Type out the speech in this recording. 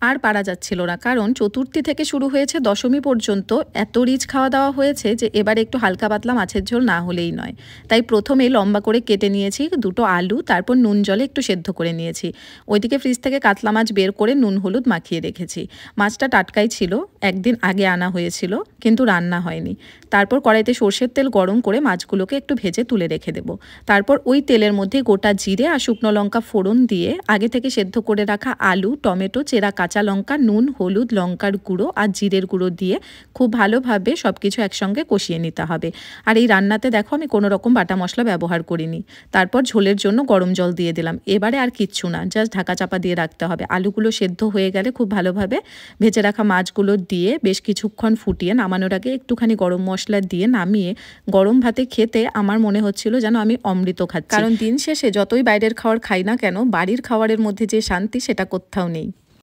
আর পারা যাচ্ছিল না, কারণ চতুর্থী থেকে শুরু হয়েছে দশমী পর্যন্ত এত রিচ খাওয়া দাওয়া হয়েছে যে এবার একটু হালকা পাতলা মাছের ঝোল না হলেই নয়। তাই প্রথমে লম্বা করে কেটে নিয়েছি দুটো আলু, তারপর নুন জলে একটু সেদ্ধ করে নিয়েছি। ওইদিকে ফ্রিজ থেকে কাতলা মাছ বের করে নুন হলুদ মাখিয়ে রেখেছি। মাছটা টাটকাই ছিল, একদিন আগে আনা হয়েছিল, কিন্তু রান্না হয়নি। তারপর কড়াইতে সর্ষের তেল গরম করে মাছগুলোকে একটু ভেজে তুলে রেখে দেব। তারপর ওই তেলের মধ্যে গোটা জিরে আর শুকনো লঙ্কা ফোড়ন দিয়ে আগে থেকে সেদ্ধ করে রাখা আলু, টমেটো, চেরা কাঁচা লঙ্কা, নুন, হলুদ, লঙ্কার গুঁড়ো আর জিরের গুঁড়ো দিয়ে খুব ভালোভাবে সব কিছু একসঙ্গে কষিয়ে নিতে হবে। আর এই রান্নাতে দেখো আমি কোনো রকম বাটা মশলা ব্যবহার করিনি। তারপর ঝোলের জন্য গরম জল দিয়ে দিলাম। এবারে আর কিচ্ছু না, জাস্ট ঢাকা চাপা দিয়ে রাখতে হবে। আলুগুলো সেদ্ধ হয়ে গেলে খুব ভালোভাবে ভেজে রাখা মাছগুলো দিয়ে বেশ কিছুক্ষণ ফুটিয়ে নামানোর আগে একটুখানি গরম মশলা দিয়ে নামিয়ে গরম ভাতে খেতে আমার মনে হচ্ছিল যেন আমি অমৃত খাচ্ছি। কারণ দিন শেষে যতই বাইরের খাবার খাই না কেন, বাড়ির খাবারের মধ্যে যে শান্তি সেটা কোথাও নেই।